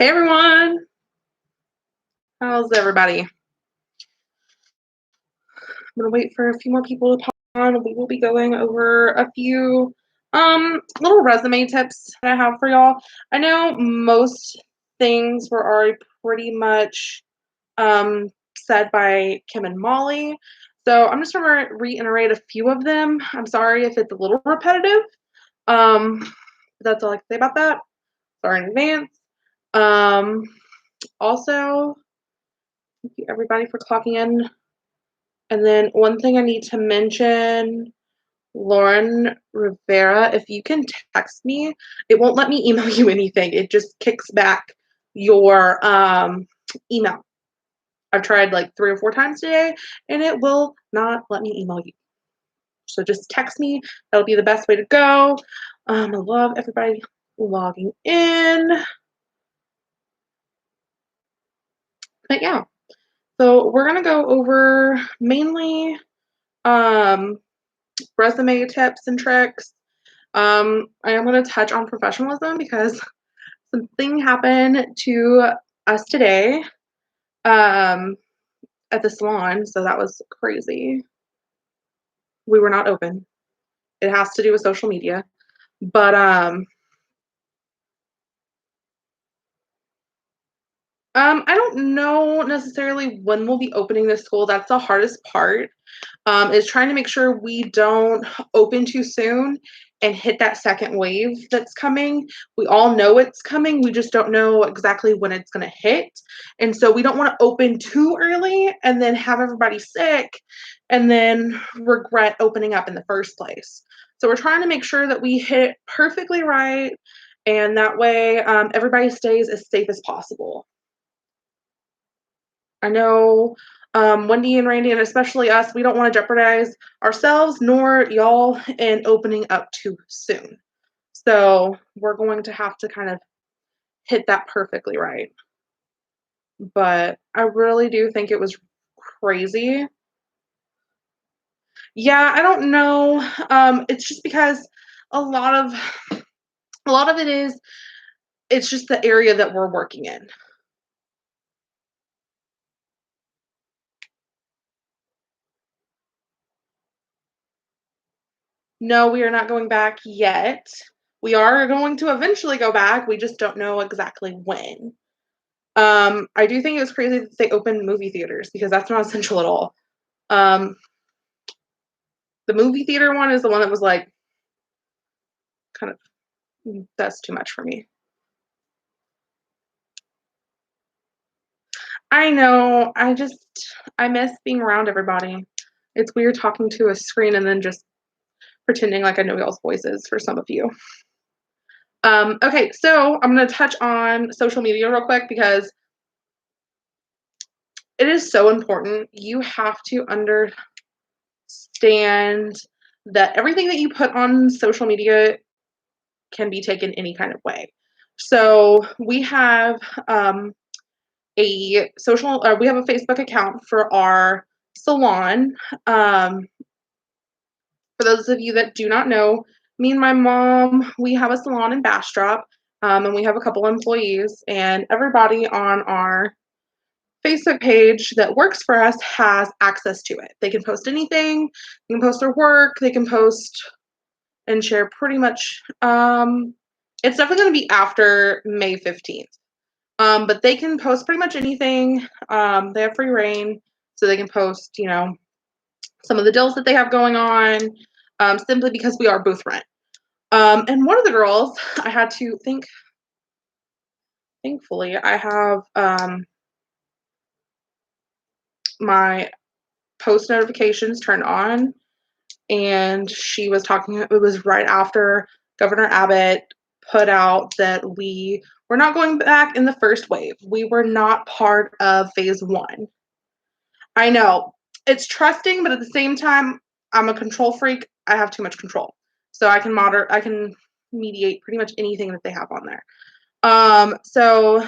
Hey everyone, how's everybody? I'm gonna wait for a few more people to pop on. We will be going over a few little resume tips that I have for y'all. I know most things were already pretty much said by Kim and Molly, so I'm just gonna reiterate a few of them. I'm sorry if it's a little repetitive. But that's all I can say about that. Sorry in advance. Um, Also, thank you everybody for clocking in. And then one thing I need to mention, Lauren Rivera, if you can text me, it won't let me email you anything. It just kicks back your email. I've tried like 3 or 4 times today and it will not let me email you. So just text me. That'll be the best way to go. I love everybody logging in. But yeah, so we're gonna go over mainly um, resume tips and tricks. I am going to touch on professionalism because something happened to us today um, at the salon, so that was crazy. We were not open. It has to do with social media, but I don't know necessarily when we'll be opening the school. That's the hardest part. Is trying to make sure we don't open too soon and hit that second wave that's coming. We all know it's coming. We just don't know exactly when it's going to hit. And so we don't want to open too early and then have everybody sick and then regret opening up in the first place. So we're trying to make sure that we hit it perfectly right. And that way, everybody stays as safe as possible. I know Wendy and Randy, and especially us, we don't want to jeopardize ourselves nor y'all in opening up too soon. So we're going to have to kind of hit that perfectly right. But I really do think it was crazy. Yeah, I don't know. It's just because a lot of a lot of it is it's just the area that we're working in. No, we are not going back yet. We are going to eventually go back. We just don't know exactly when. I do think it was crazy that they opened movie theaters because that's not essential at all. Um, the movie theater one is the one that was like kind of that's too much for me. I know. I miss being around everybody. It's weird talking to a screen and then just pretending like I know y'all's voices for some of you. Okay, so I'm gonna touch on social media real quick because it is so important. You have to understand that everything that you put on social media can be taken any kind of way. So we have we have a Facebook account for our salon. For those of you that do not know, me and my mom, we have a salon in Bastrop, and we have a couple employees, and everybody on our Facebook page that works for us has access to it. They can post anything, they can post their work, they can post and share pretty much. It's definitely going to be after May 15th. But they can post pretty much anything. They have free reign, so they can post, some of the deals that they have going on, simply because we are booth rent. And one of the girls, I had to think. Thankfully, I have my post notifications turned on, and she was talking. It was right after Governor Abbott put out that we were not going back in the first wave. We were not part of phase one. I know it's trusting, but at the same time, I'm a control freak. I have too much control, so I can mediate pretty much anything that they have on there. So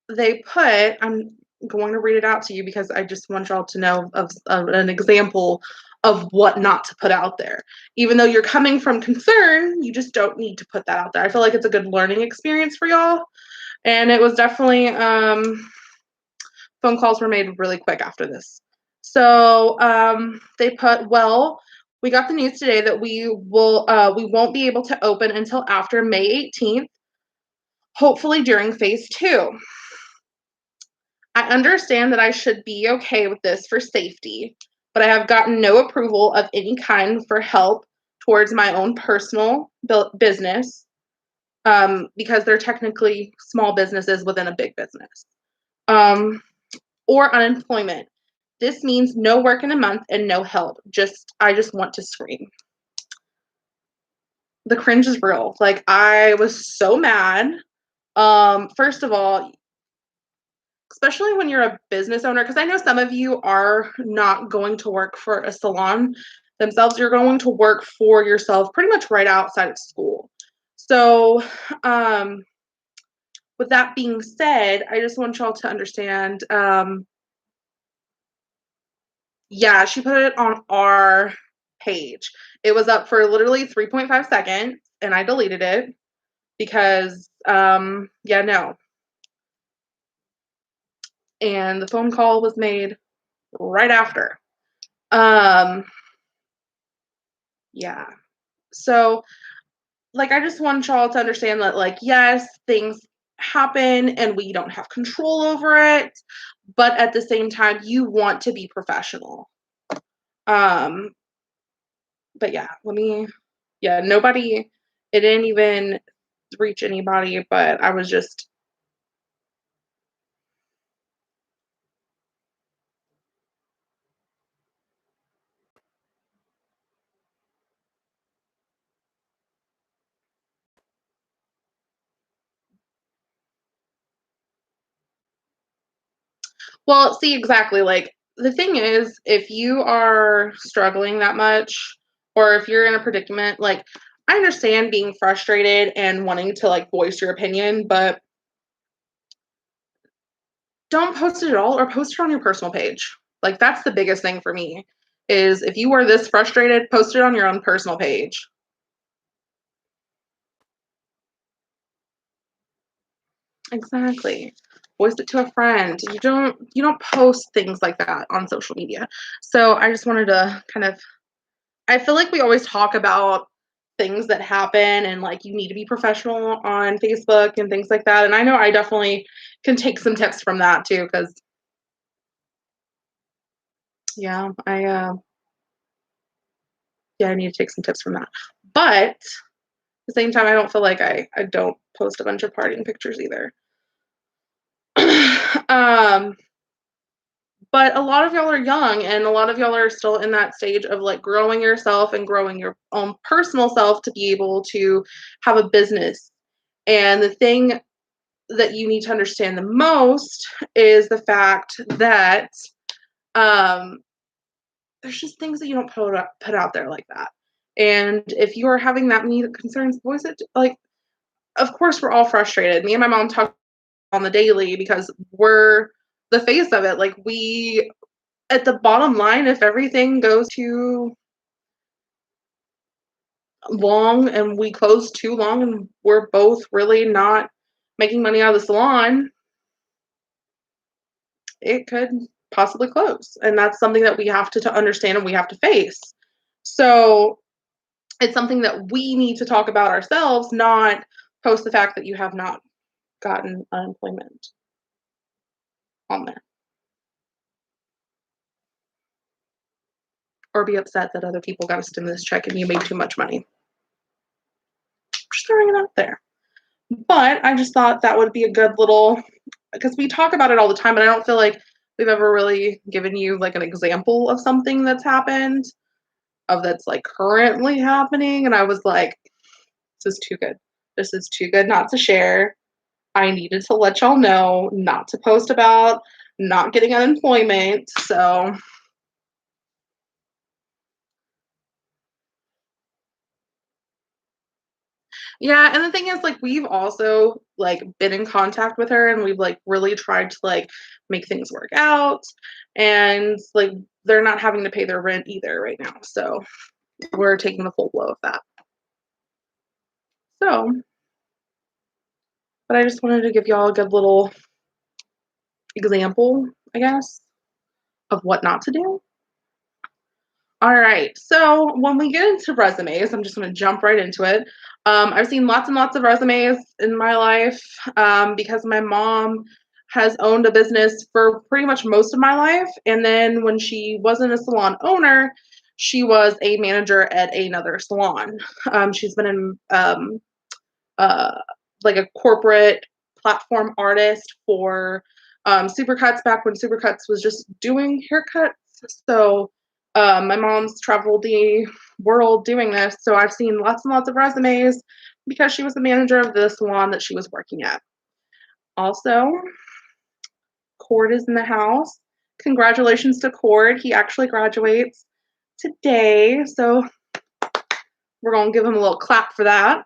they put. I'm going to read it out to you because I just want y'all to know of an example of what not to put out there. Even though you're coming from concern, you just don't need to put that out there. I feel like it's a good learning experience for y'all. And it was definitely phone calls were made really quick after this. So they put, well, we got the news today that we won't be able to open until after May 18th, hopefully during phase two. I understand that I should be okay with this for safety, but I have gotten no approval of any kind for help towards my own personal business, because they're technically small businesses within a big business, um, or unemployment. This means no work in a month and no help. I just want to scream. The cringe is real. Like, I was so mad. First of all, especially when you're a business owner, because I know some of you are not going to work for a salon themselves, you're going to work for yourself pretty much right outside of school. So, with that being said, I just want y'all to understand, yeah, she put it on our page. It was up for literally 3.5 seconds, and I deleted it because, yeah, no. And the phone call was made right after. Um, yeah. So, like, I just want y'all to understand that, like, yes, things happen and we don't have control over it, but at the same time, you want to be professional. Um, but yeah, yeah, nobody, it didn't even reach anybody, but I was just, well, see, exactly. Like, the thing is, if you are struggling that much, or if you're in a predicament, like, I understand being frustrated and wanting to, like, voice your opinion, but don't post it at all or post it on your personal page. Like, that's the biggest thing for me is if you are this frustrated, post it on your own personal page. Exactly. Voice it to a friend. You don't post things like that on social media. So I just wanted to kind of, I feel like we always talk about things that happen and like you need to be professional on Facebook and things like that. And I know I definitely can take some tips from that too, because yeah, I need to take some tips from that. But at the same time, I don't feel like I don't post a bunch of partying pictures either. um, but a lot of y'all are young and a lot of y'all are still in that stage of like growing yourself and growing your own personal self to be able to have a business. And the thing that you need to understand the most is the fact that um, there's just things that you don't put out there like that. And if you are having that many concerns, voice it. Like, of course, we're all frustrated. Me and my mom talk on the daily because we're the face of it. Like, we, at the bottom line, if everything goes too long and we close too long and we're both really not making money out of the salon, it could possibly close. And that's something that we have to understand and we have to face. So it's something that we need to talk about ourselves, not post the fact that you have not gotten unemployment on there, or be upset that other people got a stimulus check and you made too much money. Just throwing it out there. But I just thought that would be a good little, because we talk about it all the time, but I don't feel like we've ever really given you like an example of something that's happened, of that's like currently happening. And I was like, this is too good. This is too good not to share. I needed to let y'all know not to post about not getting unemployment. So yeah, and the thing is, like, we've also like been in contact with her and we've like really tried to like make things work out. And like they're not having to pay their rent either right now. So we're taking the full blow of that. So but I just wanted to give y'all a good little example, I guess, of what not to do. All right. So when we get into resumes, I'm just going to jump right into it. I've seen lots and lots of resumes in my life because my mom has owned a business for pretty much most of my life. And then when she wasn't a salon owner, she was a manager at another salon. She's been in uh, like a corporate platform artist for Supercuts back when Supercuts was just doing haircuts. So my mom's traveled the world doing this. So I've seen lots and lots of resumes because she was the manager of the salon that she was working at. Also, Cord is in the house. Congratulations to Cord. He actually graduates today. So we're going to give him a little clap for that.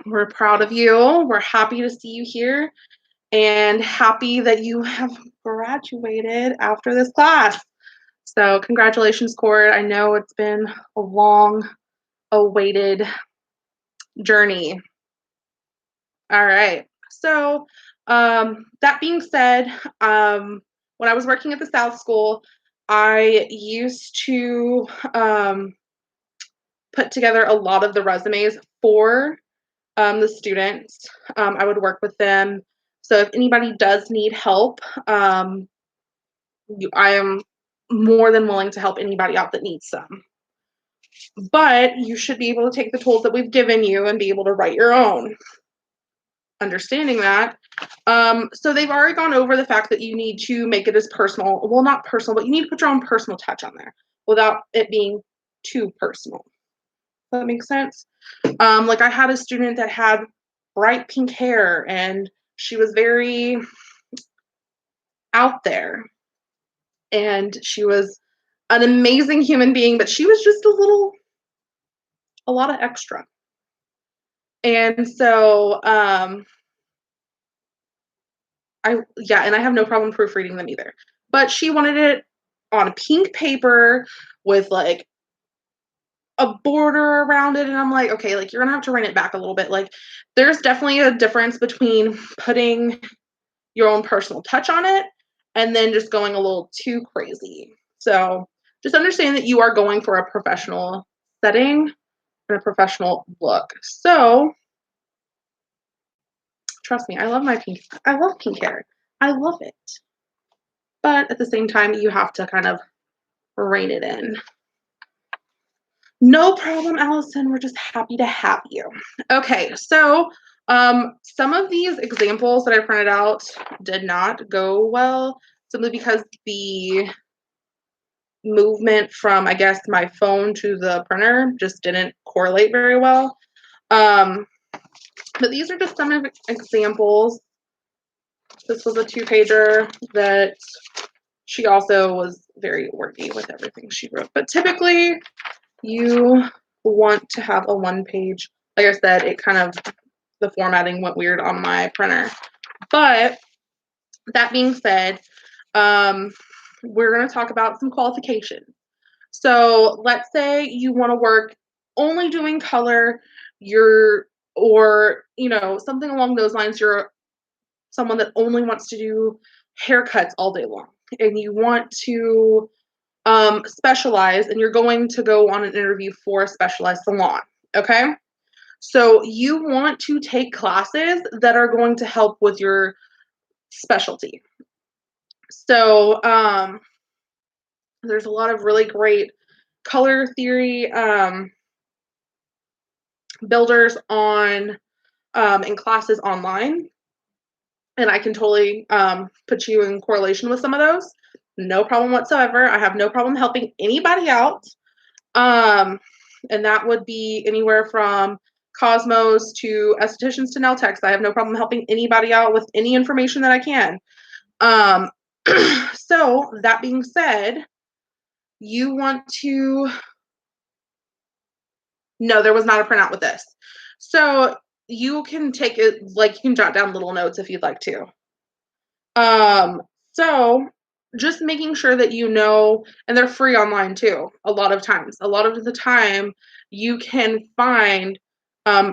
We're proud of you. We're happy to see you here and happy that you have graduated after this class. So congratulations, Cord. I know it's been a long awaited journey. All right. So that being said, when I was working at the South School, I used to put together a lot of the resumes for the students. I would work with them. So if anybody does need help, I am more than willing to help anybody out that needs some. But you should be able to take the tools that we've given you and be able to write your own. Understanding that. So they've already gone over the fact that you need to make it as personal. Well, not personal, but you need to put your own personal touch on there without it being too personal. Does that make sense? Like I had a student that had bright pink hair and she was very out there and she was an amazing human being, but she was just a lot of extra. And so and I have no problem proofreading them either. But she wanted it on pink paper with like a border around it, and I'm like, okay, like you're gonna have to run it back a little bit. Like there's definitely a difference between putting your own personal touch on it and then just going a little too crazy. So just understand that you are going for a professional setting and a professional look. So trust me, I love pink hair. I love it. But at the same time, you have to kind of rein it in. No problem, Allison. We're just happy to have you. Okay, so some of these examples that I printed out did not go well simply because the movement from, I guess, my phone to the printer just didn't correlate very well. But these are just some of examples. This was a 2-pager that she also was very wordy with everything she wrote. But typically, you want to have a 1-page. Like I said, the formatting went weird on my printer. But that being said, we're going to talk about some qualifications. So let's say you want to work only doing color, or something along those lines. You're someone that only wants to do haircuts all day long, and you want to specialize, and you're going to go on an interview for a specialized salon. Okay. So you want to take classes that are going to help with your specialty. So there's a lot of really great color theory builders on in classes online. And I can totally put you in correlation with some of those. No problem whatsoever. I have no problem helping anybody out. And that would be anywhere from Cosmos to estheticians to nail techs. I have no problem helping anybody out with any information that I can. So that being said, you want to, no, there was not a printout with this. So you can take it, like you can jot down little notes if you'd like to. So just making sure that you know, and they're free online too. A lot of the time you can find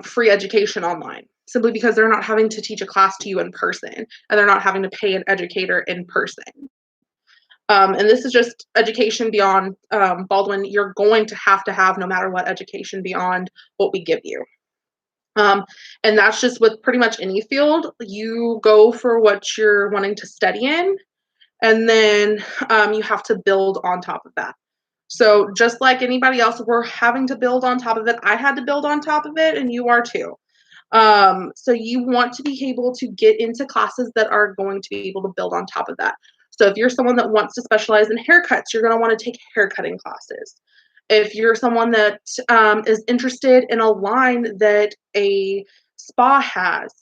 free education online. simply because they're not having to teach a class to you in person and they're not having to pay an educator in person. And this is just education beyond Baldwin. You're going to have no matter what education beyond what we give you. Um, and that's just with pretty much any field. You go for what you're wanting to study in, and then you have to build on top of that. So just like anybody else, we're having to build on top of it. I had to build on top of it, and you are too. So you want to be able to get into classes that are going to be able to build on top of that. So if you're someone that wants to specialize in haircuts, you're going to want to take haircutting classes. If you're someone that is interested in a line that a spa has,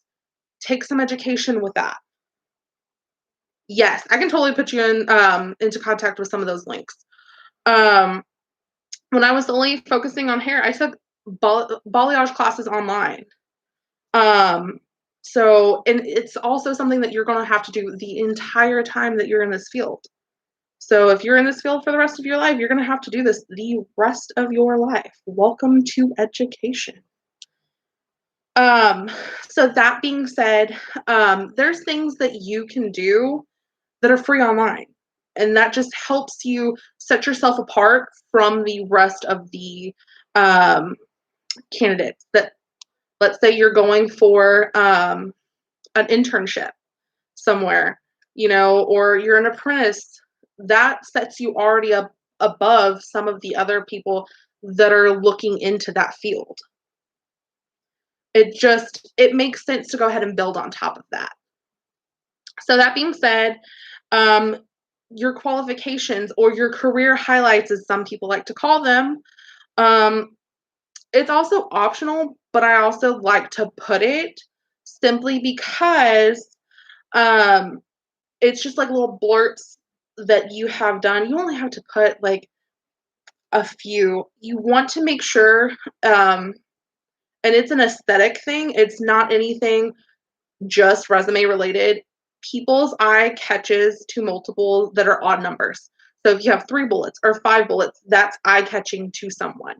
take some education with that. Yes, I can totally put you in into contact with some of those links. Um, when I was only focusing on hair, I took balayage classes online. Um, and it's also something that you're going to have to do the entire time that you're in this field. So if you're in this field for the rest of your life, you're going to have to do this the rest of your life. Welcome to education. Um, so that being said, there's things that you can do that are free online. And that just helps you set yourself apart from the rest of the um, candidates. That, let's say you're going for an internship somewhere, or you're an apprentice, that sets you already up above some of the other people that are looking into that field. It makes sense to go ahead and build on top of that. So that being said, um, your qualifications or your career highlights, as some people like to call them, um, it's also optional, but I also like to put it simply because um, it's just like little blurts that you have done. You only have to put like a few. You want to make sure, and it's an aesthetic thing. It's not anything just resume related. People's eye catches to multiple that are odd numbers. So if you have 3 bullets or 5 bullets, that's eye catching to someone.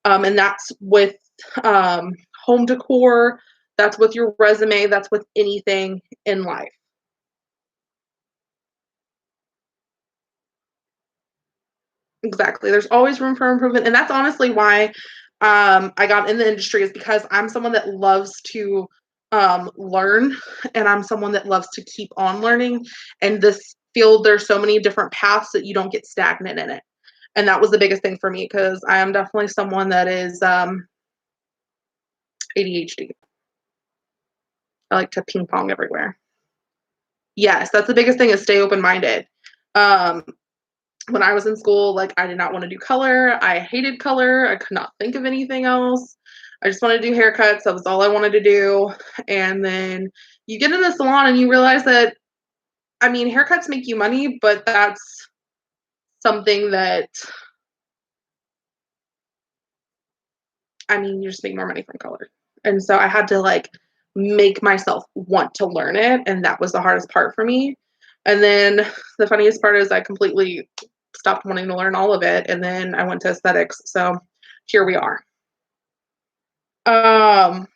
And that's with home decor, that's with your resume, that's with anything in life. Exactly. There's always room for improvement. And that's honestly why I got in the industry, is because I'm someone that loves to learn, and I'm someone that loves to keep on learning. And this field, there's so many different paths that you don't get stagnant in it. And that was the biggest thing for me, because I am definitely someone that is ADHD. I like to ping pong everywhere. Yes, that's the biggest thing, is stay open minded. Um, when I was in school, like, I did not want to do color. I hated color. I could not think of anything else. I just wanted to do haircuts. That was all I wanted to do. And then you get in the salon and you realize that, I mean, haircuts make you money, but that's something that, I mean, you just make more money from color. And so I had to like make myself want to learn it. And that was the hardest part for me. And then the funniest part is I completely stopped wanting to learn all of it. And then I went to aesthetics. So here we are. Um,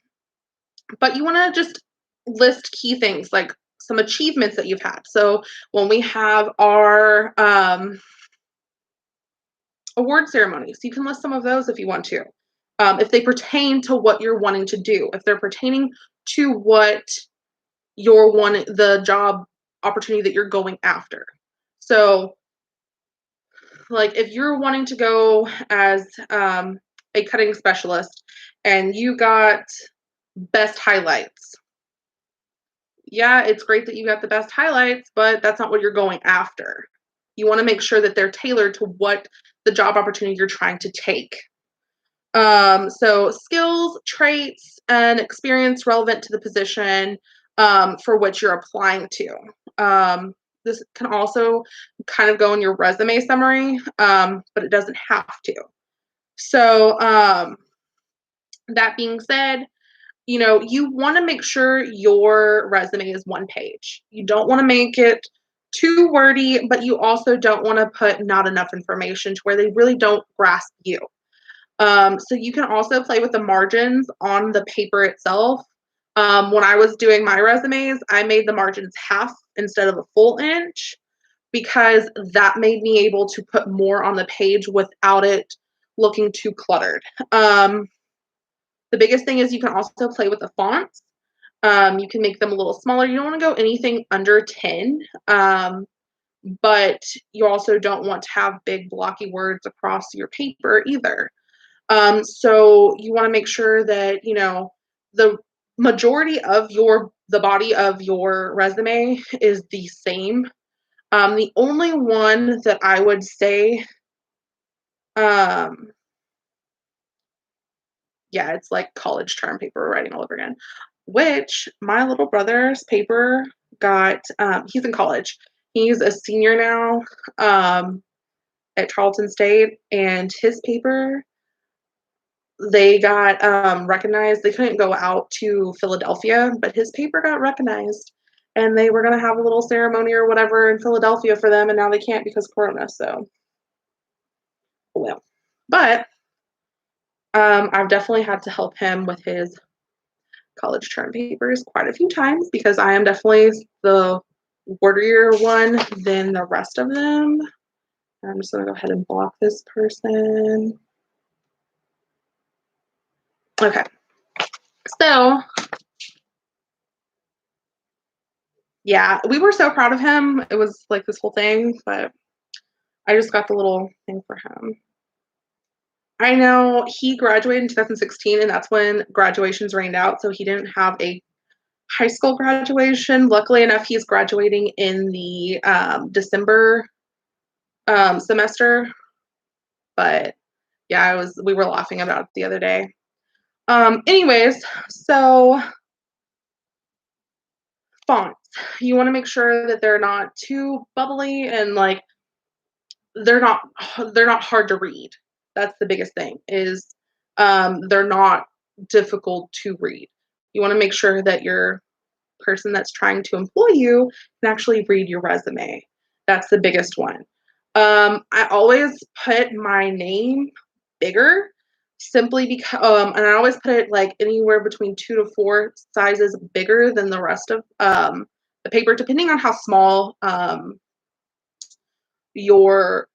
but you want to just list key things, like some achievements that you've had. So when we have our award ceremonies, you can list some of those if you want to. If they pertain to what you're wanting to do, if they're pertaining to what you're wanting, the job opportunity that you're going after. So, like, if you're wanting to go as a cutting specialist and you got best highlights, yeah, it's great that you got the best highlights, but that's not what you're going after. You want to make sure that they're tailored to what the job opportunity you're trying to take. So skills, traits, and experience relevant to the position for which you're applying to. This can also kind of go in your resume summary, but it doesn't have to. So that being said, you want to make sure your resume is 1 page. You don't want to make it too wordy, but you also don't want to put not enough information to where they really don't grasp you. So you can also play with the margins on the paper itself. When I was doing my resumes, I made the margins half instead of a full inch because that made me able to put more on the page without it looking too cluttered. The biggest thing is you can also play with the fonts. You can make them a little smaller. You don't want to go anything under 10, but you also don't want to have big blocky words across your paper either. So you want to make sure that, the majority of the body of your resume is the same. The only one that I would say, um, yeah, it's like college term paper writing all over again, which my little brother's paper got, he's in college. He's a senior now, at Charlton State, and his paper, they got recognized. They couldn't go out to Philadelphia, but his paper got recognized. And they were going to have a little ceremony or whatever in Philadelphia for them, and now they can't because Corona. So, well. But I've definitely had to help him with his college term papers quite a few times because I am definitely the wordier one than the rest of them. I'm just going to go ahead and block this person. Okay. So, yeah, we were so proud of him. It was like this whole thing, but I just got the little thing for him. I know he graduated in 2016, and that's when graduations rained out, so he didn't have a high school graduation. Luckily enough, he's graduating in the December semester. But yeah, we were laughing about it the other day. Anyways, so fonts. You want to make sure that they're not too bubbly and like they're not hard to read. That's the biggest thing is they're not difficult to read. You want to make sure that your person that's trying to employ you can actually read your resume. That's the biggest one. I always put my name bigger simply because, and I always put it like anywhere between 2 to 4 sizes bigger than the rest of the paper, depending on how small your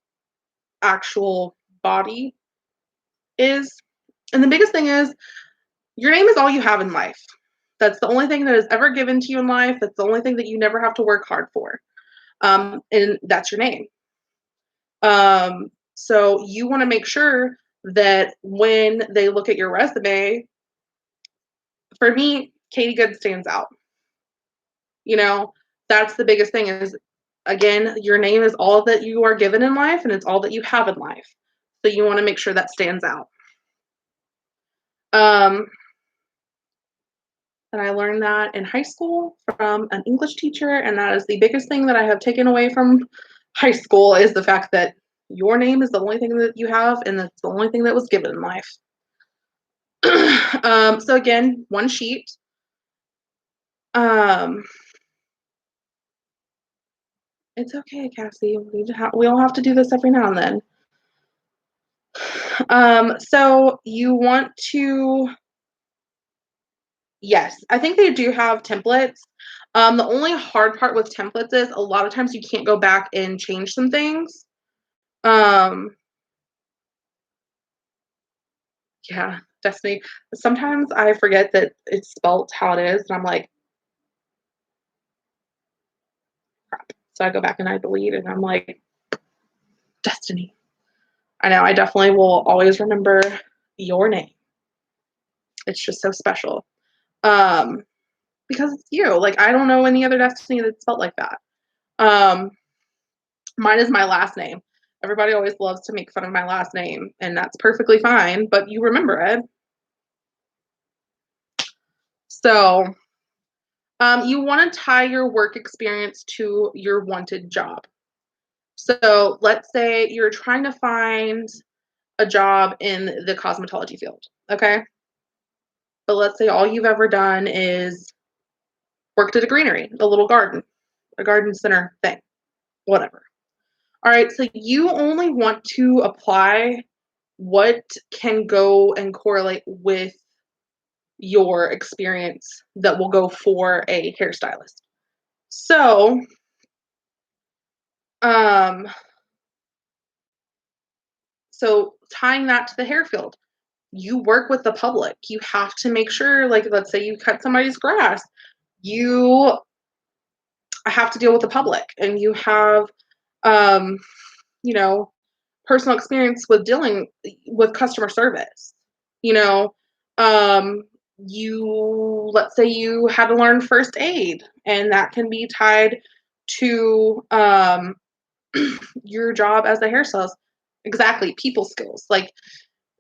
actual body is. And the biggest thing is your name is all you have in life. That's the only thing that is ever given to you in life. That's the only thing that you never have to work hard for. And that's your name. So you want to make sure that when they look at your resume, for me, Katie Good stands out. That's the biggest thing is, again, your name is all that you are given in life and it's all that you have in life. So you want to make sure that stands out. And I learned that in high school from an English teacher, and that is the biggest thing that I have taken away from high school is the fact that your name is the only thing that you have, and that's the only thing that was given in life. So again, one sheet. It's okay, Cassie. We all have to do this every now and then. So you want to, yes, I think they do have templates. The only hard part with templates is a lot of times you can't go back and change some things. Yeah, Destiny. Sometimes I forget that it's spelt how it is, and I'm like, crap. So I go back and I delete, and I'm like, Destiny. I know, I definitely will always remember your name. It's just so special. Because it's you. Like, I don't know any other Destiny that's spelled like that. Mine is my last name. Everybody always loves to make fun of my last name, and that's perfectly fine, but you remember it. So, you want to tie your work experience to your wanted job. So, let's say you're trying to find a job in the cosmetology field, okay? But let's say all you've ever done is worked at a greenery, a little garden, a garden center thing, whatever. All right, so you only want to apply what can go and correlate with your experience that will go for a hairstylist. So, um, so tying that to the hair field, you work with the public. You have to make sure, like, let's say you cut somebody's grass, you have to deal with the public, and you have, um, you know, personal experience with dealing with customer service. You know, um, you let's say you had to learn first aid, and that can be tied to your job as a hairstylist. Exactly, people skills. Like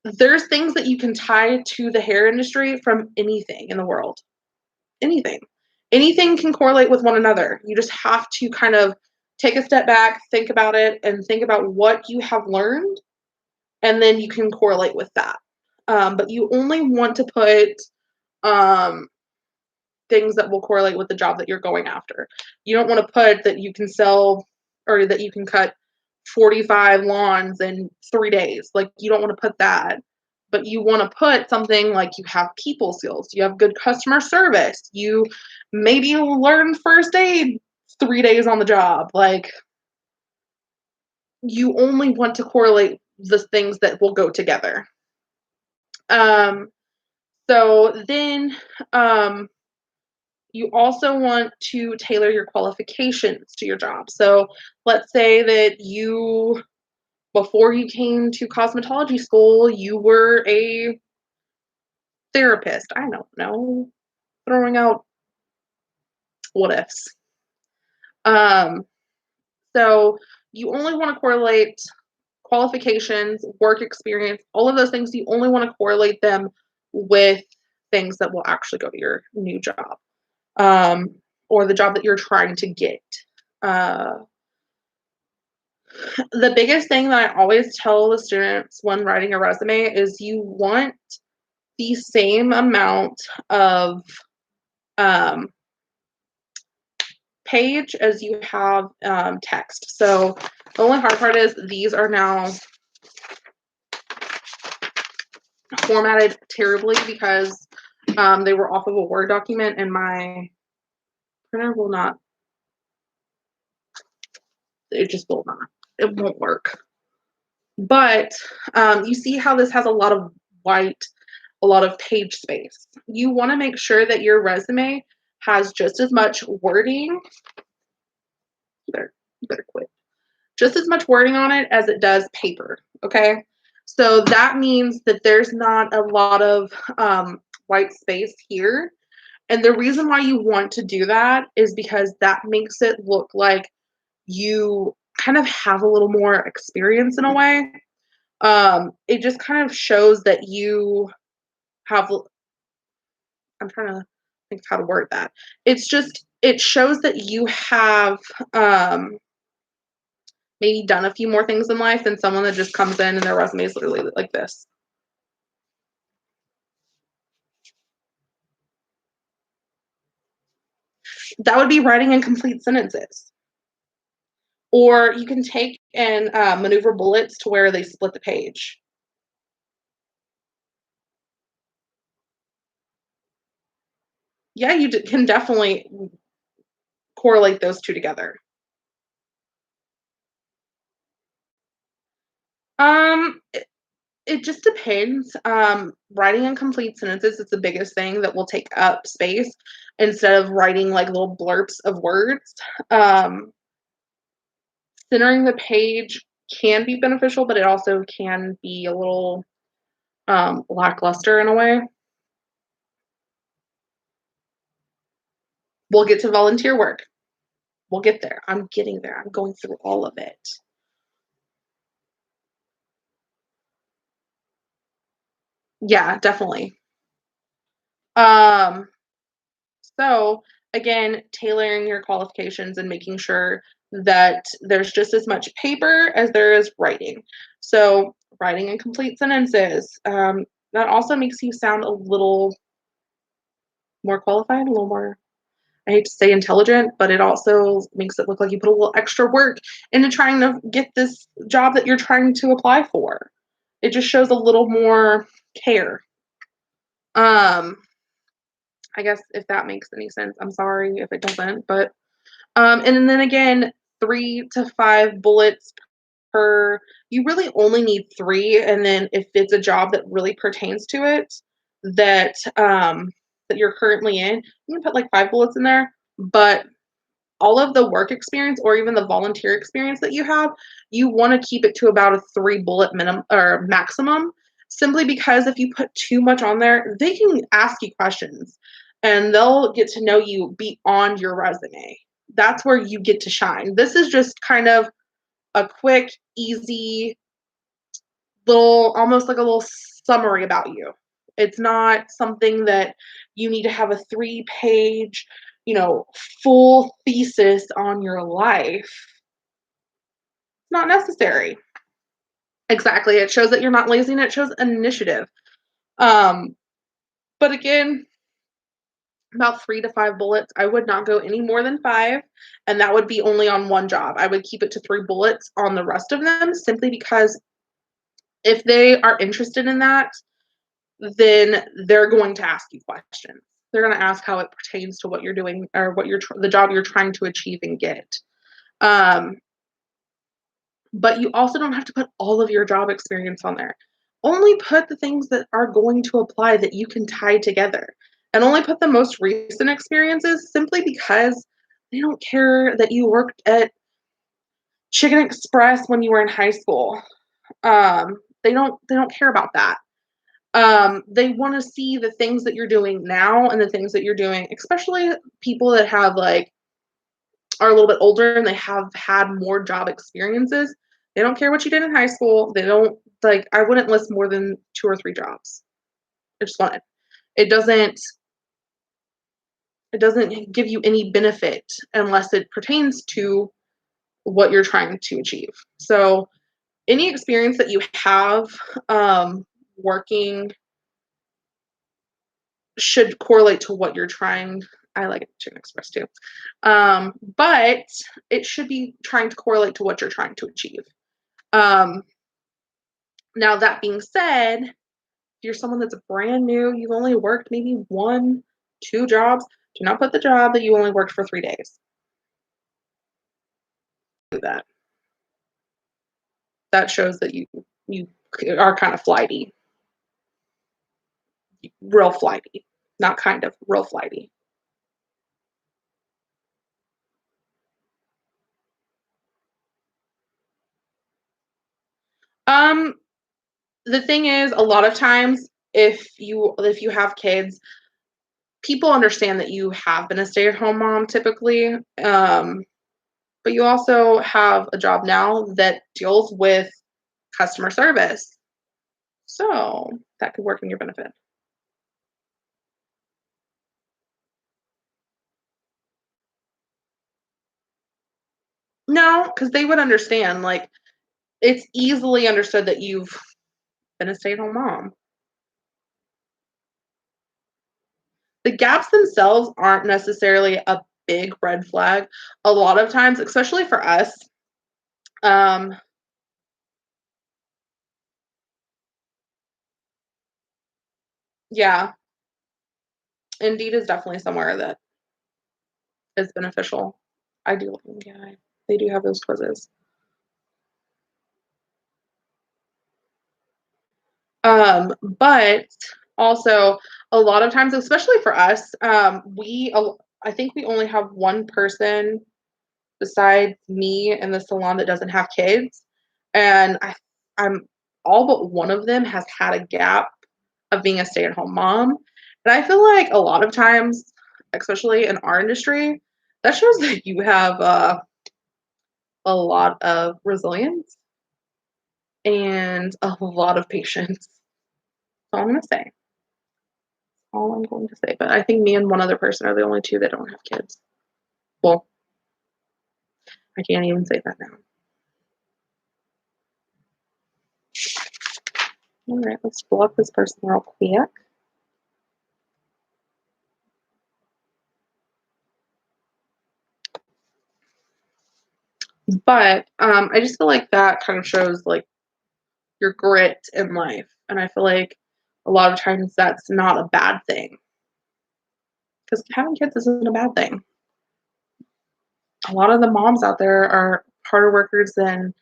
there's things that you can tie to the hair industry from anything in the world. Anything. Anything can correlate with one another. You just have to kind of take a step back, think about it, and think about what you have learned, and then you can correlate with that. But you only want to put um, things that will correlate with the job that you're going after. You don't want to put that you can sell or that you can cut 45 lawns in 3 days. Like, you don't want to put that. But you want to put something like you have people skills, you have good customer service, you maybe learn first aid 3 days on the job. Like, you only want to correlate the things that will go together. Um, so then you also want to tailor your qualifications to your job. So let's say that you, before you came to cosmetology school, you were a therapist. I don't know, throwing out what ifs. Um, so you only want to correlate qualifications, work experience, all of those things. You only want to correlate them with things that will actually go to your new job, um, or the job that you're trying to get. Uh, the biggest thing that I always tell the students when writing a resume is you want the same amount of um, page as you have text. So the only hard part is these are now formatted terribly because they were off of a Word document and my printer will not, it just will not, it won't work. But you see how this has a lot of white, a lot of page space. You want to make sure that your resume has just as much wording. You better quit. Just as much wording on it as it does paper. Okay. So that means that there's not a lot of white space here. And the reason why you want to do that is because that makes it look like you kind of have a little more experience in a way. It just kind of shows that you have, I'm trying to think how to word that. It's just, it shows that you have maybe done a few more things in life than someone that just comes in and their resume is literally like this. That would be writing incomplete sentences. Or you can take and maneuver bullets to where they split the page. Yeah, you can definitely correlate those two together. It, it just depends. Writing incomplete sentences is the biggest thing that will take up space instead of writing like little blurps of words. Um, Centering the page can be beneficial, but it also can be a little lackluster in a way. We'll get to volunteer work. We'll get there. I'm getting there. I'm going through all of it. Yeah, definitely. Um, so again, tailoring your qualifications and making sure that there's just as much paper as there is writing. So writing incomplete sentences. That also makes you sound a little more qualified, a little more, I hate to say intelligent, but it also makes it look like you put a little extra work into trying to get this job that you're trying to apply for. It just shows a little more care. Um, I guess if that makes any sense. I'm sorry if it doesn't, but and then again, 3 to 5 bullets per you really only need 3, and then if it's a job that really pertains to it that you're currently in, you can put, like, 5 bullets in there, but all of the work experience or even the volunteer experience that you have, you wanna keep it to about a 3 bullet minimum or maximum, simply because if you put too much on there, they can ask you questions, and they'll get to know you beyond your resume. That's where you get to shine. This is just kind of a quick, easy little almost like a little summary about you. It's not something that you need to have a 3-page, you know, full thesis on your life. Not necessary. Exactly. It shows that you're not lazy and it shows initiative. Um, but again, about 3 to 5 bullets. I would not go any more than 5, and that would be only on one job. I would keep it to 3 bullets on the rest of them simply because if they are interested in that, then they're going to ask you questions. They're going to ask how it pertains to what you're doing or what the job you're trying to achieve and get. Um, but you also don't have to put all of your job experience on there. Only put the things that are going to apply that you can tie together. And only put the most recent experiences simply because they don't care that you worked at Chicken Express when you were in high school. They don't care about that. They want to see the things that you're doing now and the things that you're doing, especially people that have like are a little bit older and they have had more job experiences. They don't care what you did in high school. They don't like I wouldn't list more than 2 or 3 jobs. I just want it doesn't it doesn't give you any benefit unless it pertains to what you're trying to achieve. So any experience that you have working should correlate to what you're trying. I like Chicken Express too. But it should be trying to correlate to what you're trying to achieve. Um, Now, that being said, if you're someone that's brand new, you've only worked maybe 1, 2 jobs, do not put the job that you only worked for 3 days. Do that. That shows that you are kind of flighty, real flighty, not kind of, real flighty. Um, the thing is, a lot of times, if you have kids, people understand that you have been a stay-at-home mom typically, but you also have a job now that deals with customer service, so that could work in your benefit. No, because they would understand, like, it's easily understood that you've been a stay-at-home mom. The gaps themselves aren't necessarily a big red flag. A lot of times, especially for us, um, yeah, Indeed is definitely somewhere that is beneficial. I do yeah, they do have those quizzes. But also a lot of times, especially for us, I think we only have one person besides me in the salon that doesn't have kids, and I'm all but one of them has had a gap of being a stay-at-home mom, and I feel like a lot of times, especially in our industry, that shows that you have a lot of resilience and a lot of patience. That's all I'm gonna say. All I'm going to say. But I think me and one other person are the only 2 that don't have kids. Well, I can't even say that now. All right, let's pull up this person real quick. But I just feel like that kind of shows like your grit in life, and I feel like a lot of times that's not a bad thing. because having kids isn't a bad thing. A lot of the moms out there are harder workers than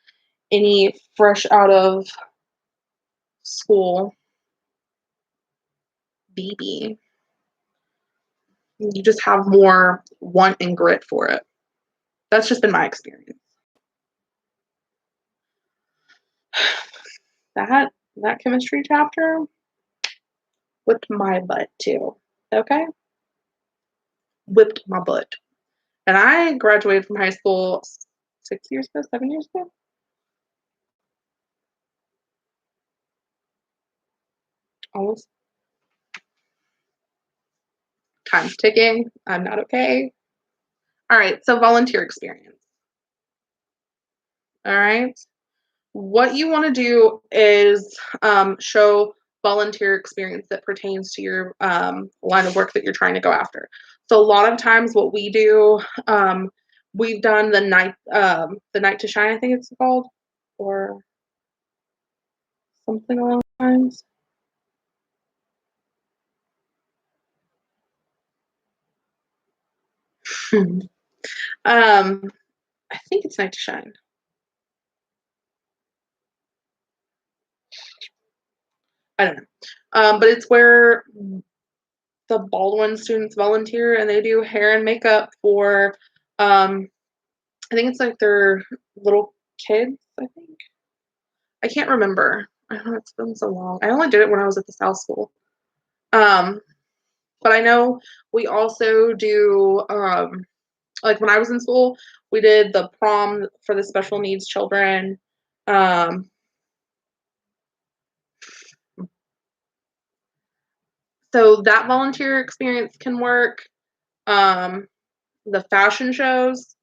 any fresh out of school baby. You just have more want and grit for it. That's just been my experience. That chemistry chapter whipped my butt too. Okay? Whipped my butt. And I graduated from high school 6 years ago, 7 years ago. Almost. Time's ticking. I'm not okay. All right, so volunteer experience. All right. What you want to do is show volunteer experience that pertains to your line of work that you're trying to go after. So a lot of times, what we do, we've done the night to shine, I think it's called, or something along those lines. I think it's night to shine. I don't know, but it's where the Baldwin students volunteer and they do hair and makeup for I think it's like their little kids, I think. I can't remember. I don't know, it's been so long. I only did it when I was at the South School. Um, but I know we also do like when I was in school, we did the prom for the special needs children. Um, so that volunteer experience can work. Um, the fashion shows,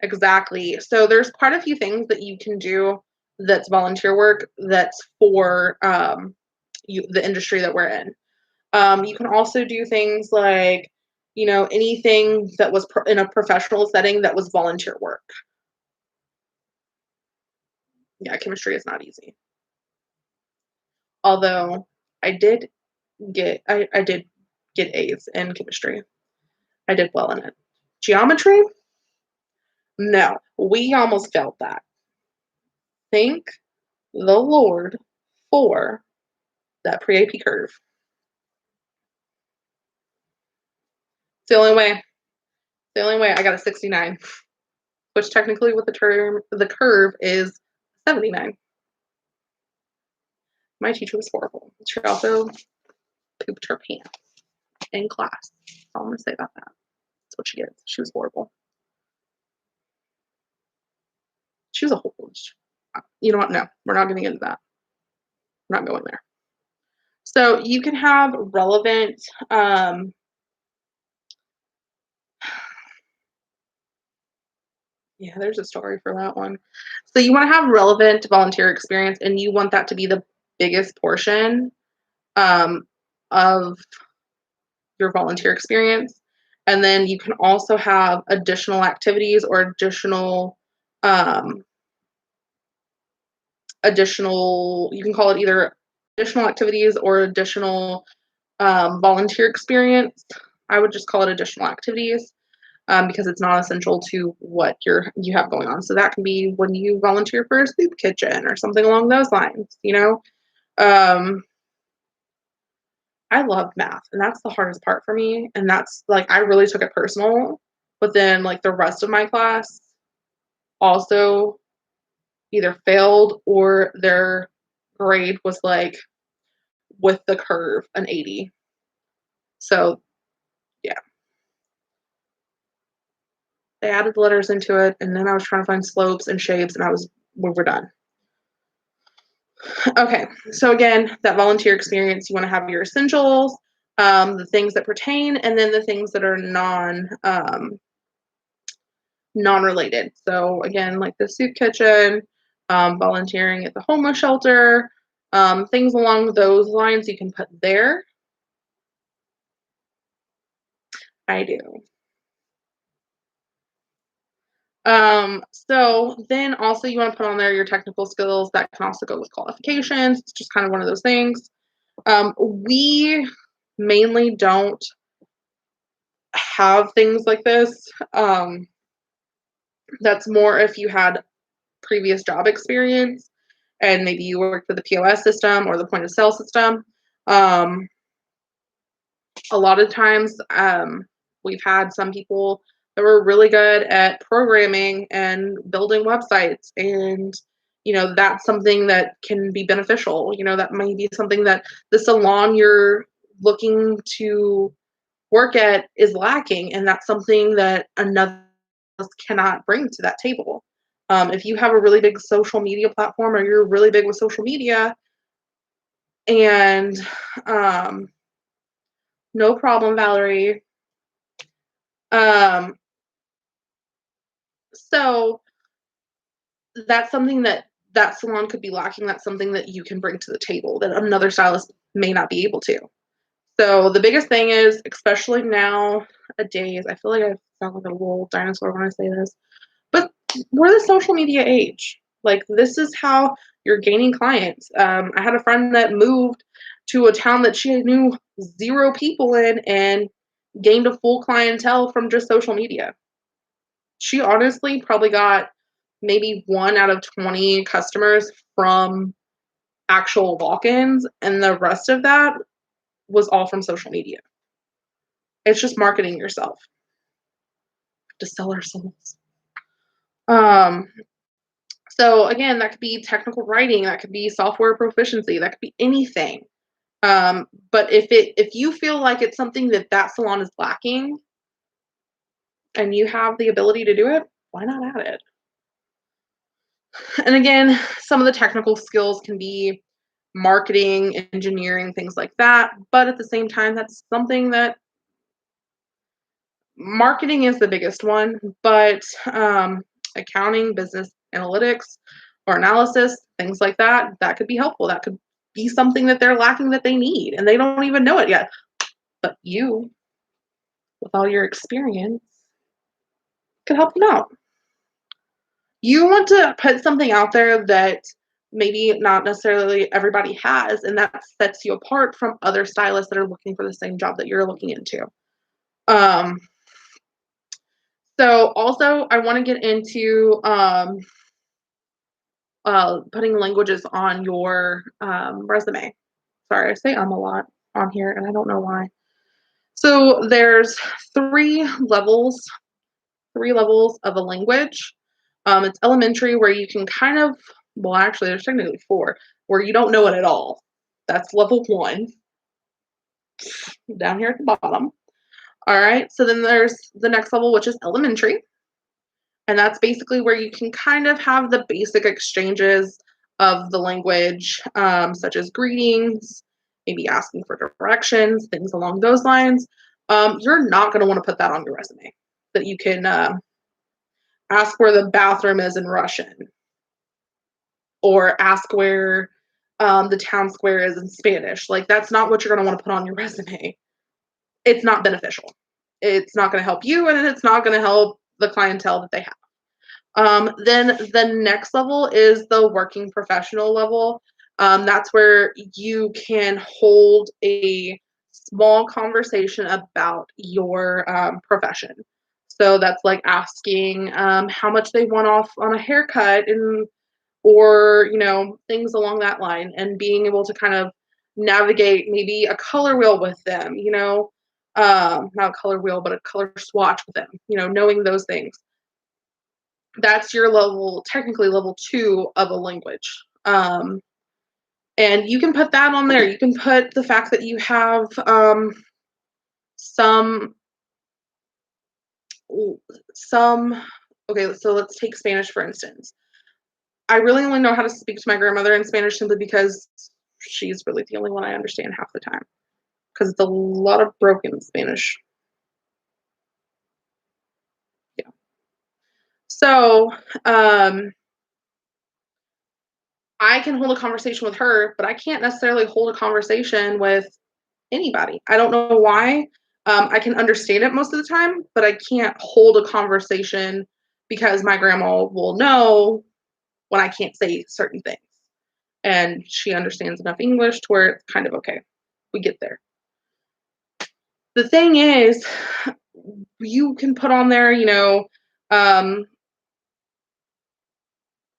exactly. So there's quite a few things that you can do that's volunteer work that's for the industry that we're in. You can also do things like, anything that was in a professional setting that was volunteer work. Yeah, chemistry is not easy. Although I did get A's in chemistry. I did well in it. Geometry? No, we almost failed that. Thank the Lord for that pre-AP curve. It's the only way I got a 69, which technically with the curve is 79. My teacher was horrible. She also pooped her pants in class. That's all I'm gonna say about that. That's what she is. She was horrible. She was a horrible. You know what? No, we're not getting into that. We're not going there. So you can have relevant yeah, there's a story for that one. So you want to have relevant volunteer experience and you want that to be the biggest portion um, of your volunteer experience. And then you can also have additional activities or um, you can call it either additional activities or additional volunteer experience. I would just call it additional activities. Because it's not essential to what you have going on. So that can be when you volunteer for a soup kitchen or something along those lines. I love math, and that's the hardest part for me. And that's like I really took it personal, but then like the rest of my class also either failed or their grade was like with the curve an 80. So yeah, they added letters into it, and then I was trying to find slopes and shapes, and we were done. Okay, so again, that volunteer experience, you want to have your essentials, the things that pertain, and then the things that are non-related. So again, like the soup kitchen, volunteering at the homeless shelter, things along those lines you can put there. I do. So then also you want to put on there your technical skills. That can also go with qualifications. It's just kind of one of those things. We mainly don't have things like this. That's more if you had previous job experience and maybe you worked with the POS system or the point of sale system. Um, a lot of times, we've had some people that were really good at programming and building websites, and that's something that can be beneficial. That might be something that the salon you're looking to work at is lacking, and that's something that another cannot bring to that table. If you have a really big social media platform or you're really big with social media, and um, no problem, Valerie. Um, so that's something that that salon could be lacking. That's something that you can bring to the table that another stylist may not be able to. So the biggest thing is, especially nowadays, I feel like I sound like a little dinosaur when I say this, but we're the social media age. Like, this is how you're gaining clients. I had a friend that moved to a town that she knew zero people in and gained a full clientele from just social media. She honestly probably got maybe 1 out of 20 customers from actual walk-ins, and the rest of that was all from social media. It's just marketing yourself to sell ourselves. Um, so again, that could be technical writing, that could be software proficiency, that could be anything. But if you feel like it's something that that salon is lacking and you have the ability to do it, why not add it? And again, some of the technical skills can be marketing, engineering, things like that. But at the same time, that's something that marketing is the biggest one, but accounting, business analytics, or analysis, things like that, that could be helpful. That could be something that they're lacking that they need, and they don't even know it yet. But you, with all your experience, could help them out. You want to put something out there that maybe not necessarily everybody has, and that sets you apart from other stylists that are looking for the same job that you're looking into. Um, so also, I want to get into putting languages on your resume. Sorry, I say a lot on here, and I don't know why. So there's three levels, three levels of a language. It's elementary, where you can kind of, well, actually, there's technically four, where you don't know it at all. That's level one, down here at the bottom. All right, so then there's the next level, which is elementary. And that's basically where you can kind of have the basic exchanges of the language, such as greetings, maybe asking for directions, things along those lines. You're not going to want to put that on your resume, that you can ask where the bathroom is in Russian, or ask where the town square is in Spanish. Like, that's not what you're going to want to put on your resume. It's not beneficial. It's not going to help you, and it's not going to help the clientele that they have. Then the next level is the working professional level. That's where you can hold a small conversation about your profession. So that's like asking how much they want off on a haircut, and or things along that line, and being able to kind of navigate maybe a color wheel with them. Not a color wheel, but a color swatch with them. Knowing those things, that's your level, technically level two of a language. And you can put that on there. You can put the fact that you have some some okay, so let's take Spanish for instance. I really only know how to speak to my grandmother in Spanish simply because she's really the only one I understand half the time, because it's a lot of broken Spanish. Yeah. So I can hold a conversation with her, but I can't necessarily hold a conversation with anybody. I don't know why. I can understand it most of the time, but I can't hold a conversation because my grandma will know when I can't say certain things. And she understands enough English to where it's kind of okay. We get there. The thing is, you can put on there, um,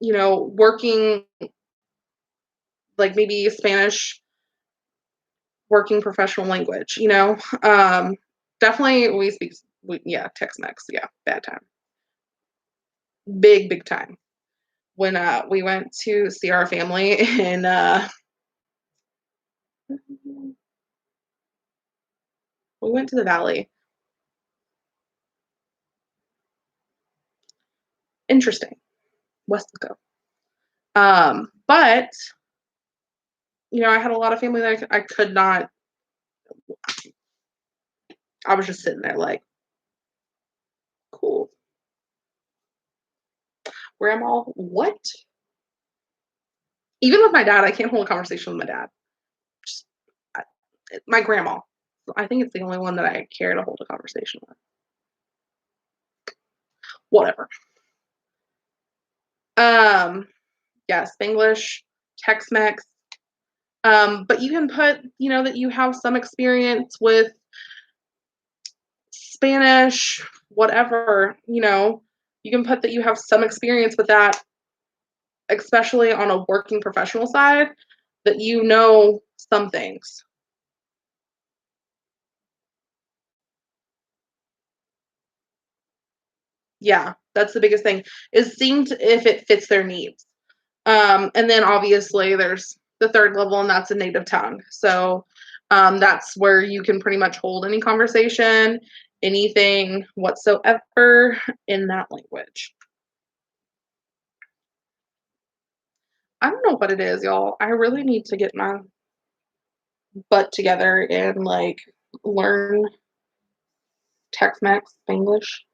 working like maybe Spanish working professional language, definitely yeah, Tex-Mex, yeah, bad time. Big time. When we went to see our family in we went to the valley. Interesting. Wesco. But I had a lot of family that I could not. I was just sitting there like, cool. Grandma, what? Even with my dad, I can't hold a conversation with my dad. Just I, my grandma. I think it's the only one that I care to hold a conversation with. Whatever. Um, yeah, Spanglish, Tex-Mex. But you can put, that you have some experience with Spanish, whatever, you can put that you have some experience with that, especially on a working professional side, that some things. Yeah, that's the biggest thing is seeing if it fits their needs. And then obviously there's the third level, and that's a native tongue. So that's where you can pretty much hold any conversation, anything whatsoever in that language. I don't know what it is, y'all. I really need to get my butt together and like learn Tex-Mex English.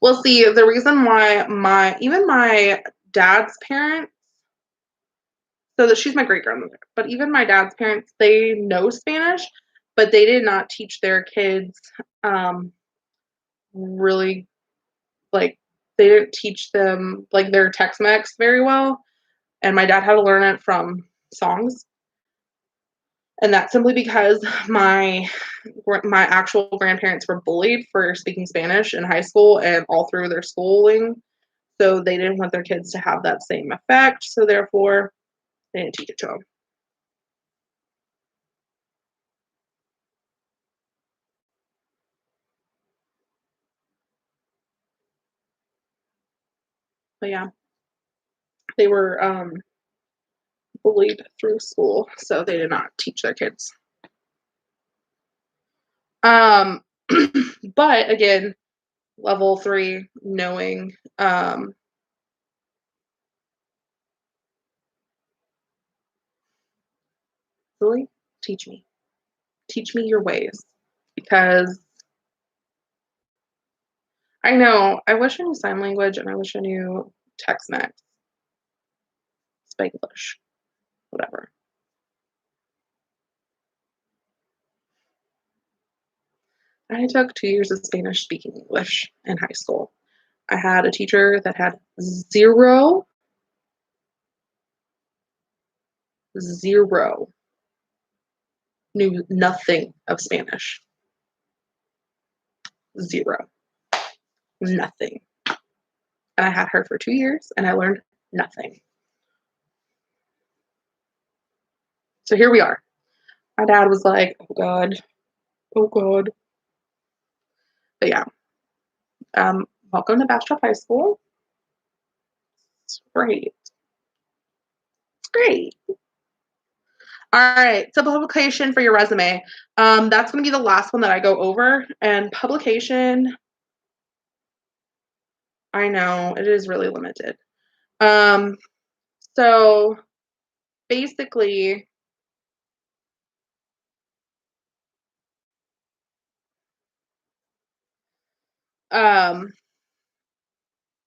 Well, see, the reason why my dad's parents, so that she's my great grandmother, but even my dad's parents, they know Spanish, but they did not teach their kids um really like they didn't teach them like their Tex-Mex very well. And my dad had to learn it from songs. And that's simply because my actual grandparents were bullied for speaking Spanish in high school and all through their schooling. So they didn't want their kids to have that same effect. So therefore, they didn't teach it to them. But yeah, they were bullied through school, so they did not teach their kids. Um, but again, level 3, knowing really teach me your ways, because I know I wish I knew sign language and I wish I knew Tex-Mex, Spanglish, whatever. I took 2 years of Spanish speaking English in high school. I had a teacher that had zero, zero, knew nothing of Spanish. Zero, nothing. And I had her for 2 years and I learned nothing. So here we are. My dad was like, oh God, oh God. But yeah, welcome to Bastrop High School. It's great. It's great. All right, so publication for your resume. That's going to be the last one that I go over. And publication, I know it is really limited. So basically, um,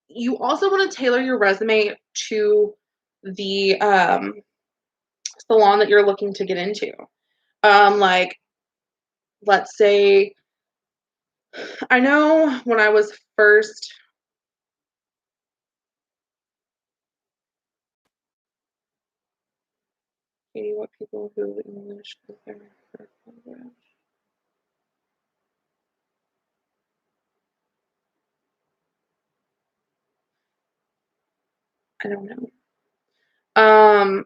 you also want to tailor your resume to the salon that you're looking to get into. Like, let's say, I know when I was first Katie, what people who English is their first language? I don't know.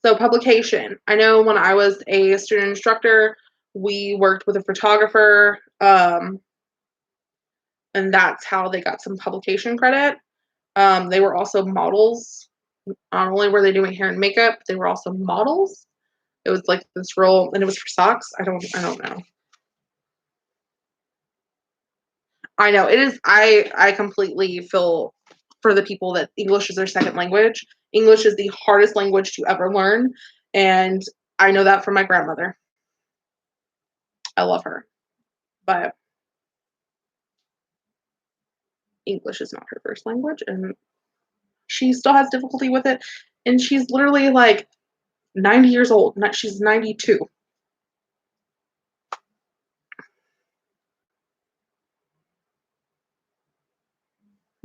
So publication. I know when I was a student instructor, we worked with a photographer, and that's how they got some publication credit. They were also models. Not only were they doing hair and makeup, they were also models. It was like this role, and it was for socks. I don't know. I know it is. I completely feel for the people that English is their second language. English is the hardest language to ever learn, and I know that from my grandmother. I love her, but English is not her first language, and she still has difficulty with it. And she's literally like 90 years old. She's 92.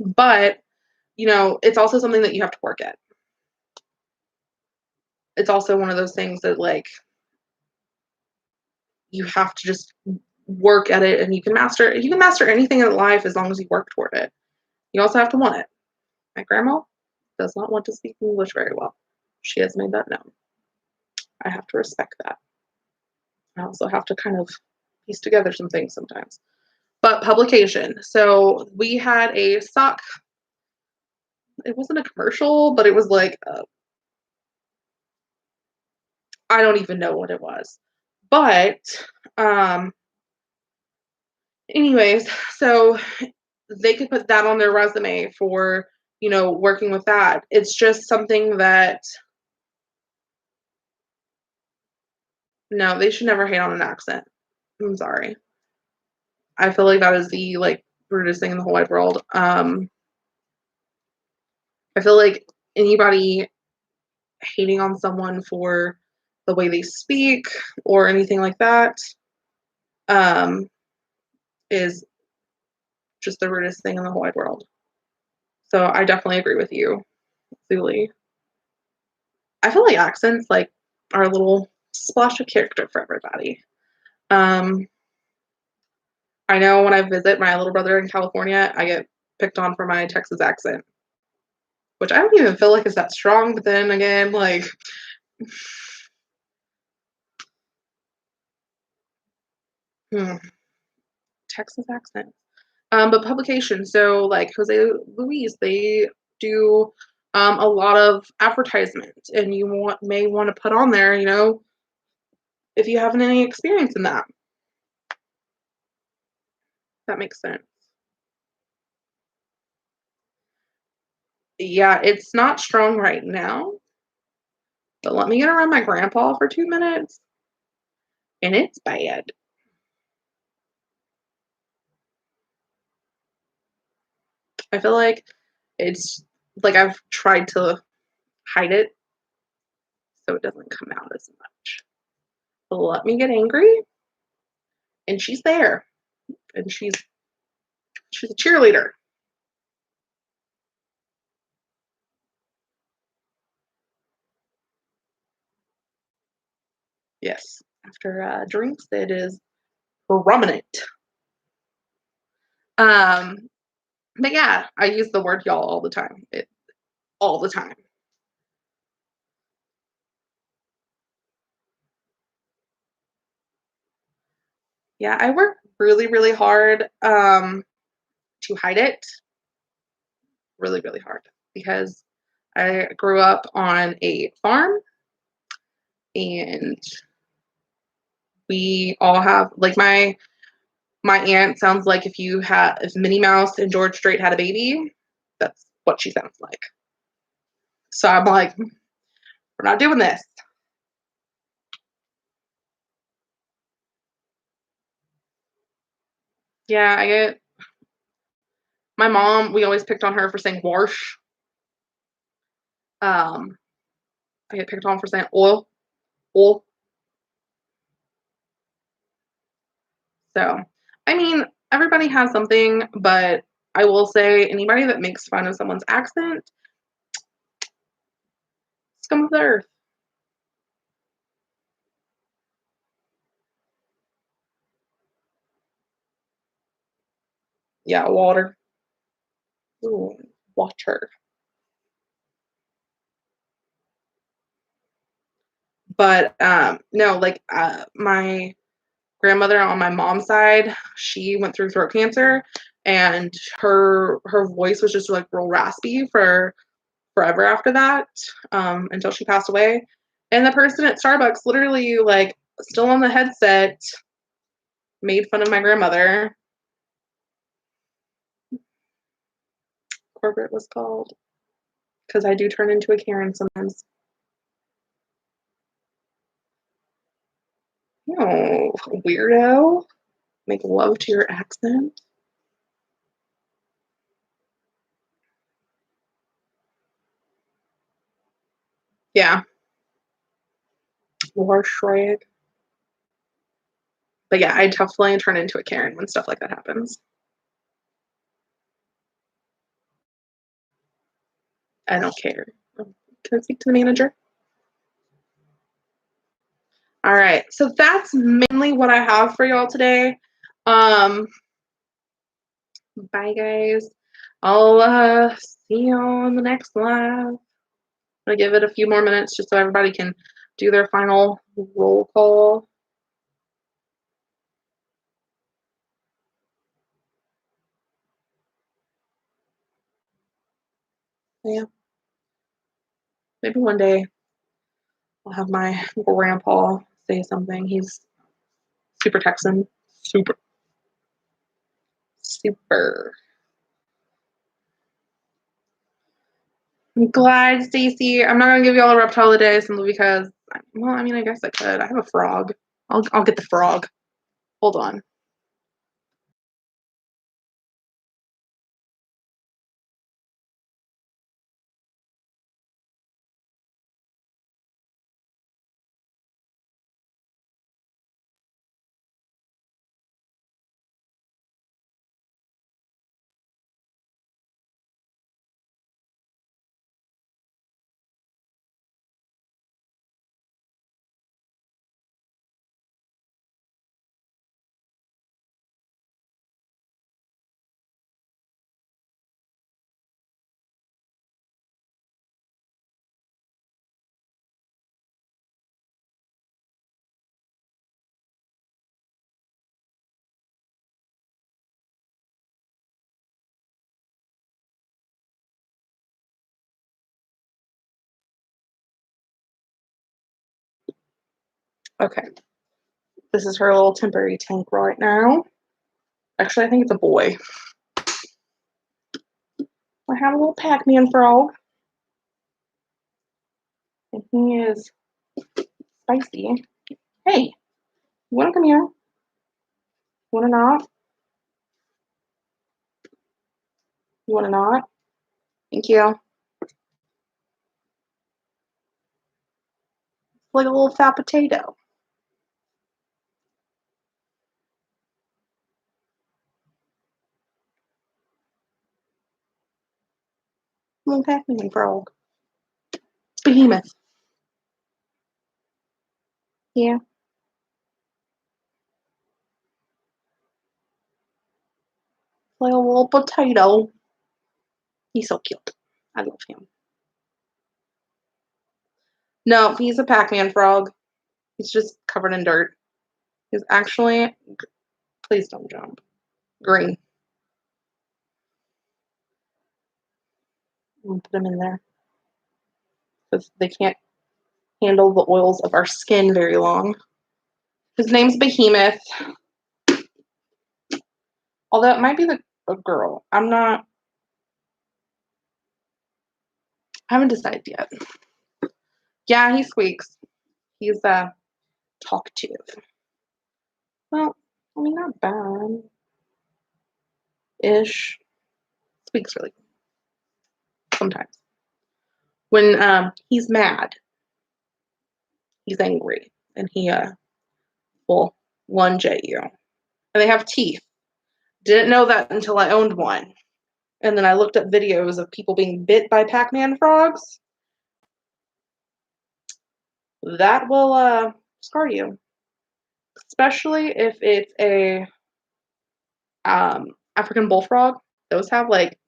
But it's also something that you have to work at. It's also one of those things that like you have to just work at it, and you can master anything in life as long as you work toward it. You also have to want it. My grandma does not want to speak English very well. She has made that known. I have to respect that. I also have to kind of piece together some things sometimes. But publication. So we had a sock. It wasn't a commercial, but it was like I don't even know what it was. But um anyways, so they could put that on their resume for, working with that. It's just something that no, they should never hate on an accent. I'm sorry. I feel like that is the like rudest thing in the whole wide world. I feel like anybody hating on someone for the way they speak or anything like that um, is just the rudest thing in the whole wide world. So I definitely agree with you, Zuli. I feel like accents like are a little splash of character for everybody. Um, I know when I visit my little brother in California, I get picked on for my Texas accent, which I don't even feel like is that strong. But then again, like, hmm, Texas accent. But publications, so like Jose Luis, they do a lot of advertisements, and may want to put on there, if you haven't any experience in that. That makes sense. Yeah, it's not strong right now, but let me get around my grandpa for 2 minutes, and it's bad. I feel like it's like I've tried to hide it so it doesn't come out as much. But let me get angry, and she's there, and she's a cheerleader. Yes, after drinks, it is prominent. Um, but yeah, I use the word y'all all the time. All the time. Yeah, I work really, really hard to hide it. Really, really hard because I grew up on a farm, and we all have like my aunt sounds like if Minnie Mouse and George Strait had a baby, that's what she sounds like. So I'm like, we're not doing this. Yeah, I get my mom, we always picked on her for saying wash. Um, I get picked on for saying oil, oil. So, I mean, everybody has something, but I will say anybody that makes fun of someone's accent, scum of the earth. Yeah, water. Ooh, water. But no, like my grandmother on my mom's side, she went through throat cancer, and her voice was just like real raspy for forever after that, until she passed away. And the person at Starbucks literally like still on the headset made fun of my grandmother. Corporate was called, because I do turn into a Karen sometimes. Oh, weirdo. Make love to your accent. Yeah, war Shrek. But yeah, I definitely turn into a Karen when stuff like that happens. I don't care. Can I speak to the manager? All right. So that's mainly what I have for y'all today. Um, bye guys. I'll see y'all on the next live. I'm gonna give it a few more minutes just so everybody can do their final roll call. Yeah. Maybe one day I'll have my grandpa say something. He's super Texan. Super. Super. I'm glad, Stacy. I'm not gonna give y'all a reptile today simply because, well, I mean, I guess I could. I have a frog. I'll get the frog. Hold on. Okay. This is her little temporary tank right now. Actually, I think it's a boy. I have a little Pac-Man frog, and he is spicy. Hey, you wanna come here? You wanna not? You wanna not? Thank you. Like a little fat potato. Little Pac-Man frog. Behemoth. Yeah. Like a little potato. He's so cute. I love him. No, he's a Pac-Man frog. He's just covered in dirt. He's actually, please don't jump. Green. I'm gonna put him in there because they can't handle the oils of our skin very long. His name's Behemoth, although it might be a girl. I haven't decided yet. Yeah, he squeaks. He's talkative. Well, I mean, not bad ish. Squeaks really sometimes. When he's mad, he's angry, and he will lunge at you. And they have teeth. Didn't know that until I owned one. And then I looked up videos of people being bit by Pac-Man frogs. That will scar you, especially if it's a African bullfrog, those have like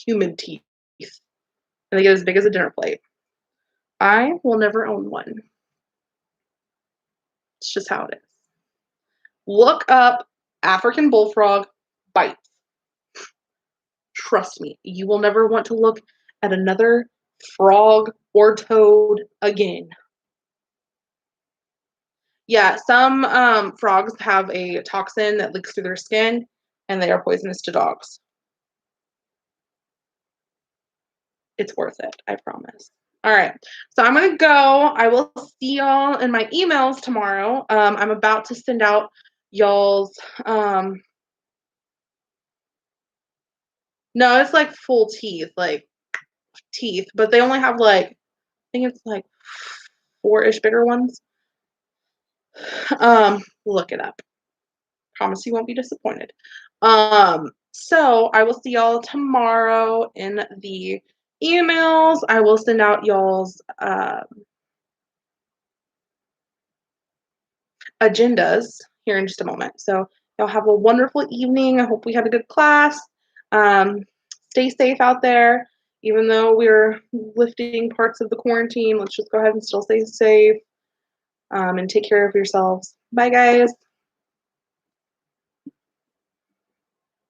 human teeth, and they get as big as a dinner plate. I will never own one. It's just how it is. Look up African bullfrog bites. Trust me, you will never want to look at another frog or toad again. Yeah, some frogs have a toxin that leaks through their skin, and they are poisonous to dogs. It's worth it, I promise. All right, so I'm gonna go. I will see y'all in my emails tomorrow. I'm about to send out y'all's. No, it's like full teeth, like teeth, but they only have like I think it's like four-ish bigger ones. Look it up. Promise you won't be disappointed. So I will see y'all tomorrow in the emails. I will send out y'all's agendas here in just a moment. So y'all have a wonderful evening. I hope we had a good class. Um, Stay safe out there. Even though we're lifting parts of the quarantine, let's just go ahead and still stay safe and take care of yourselves. Bye, guys.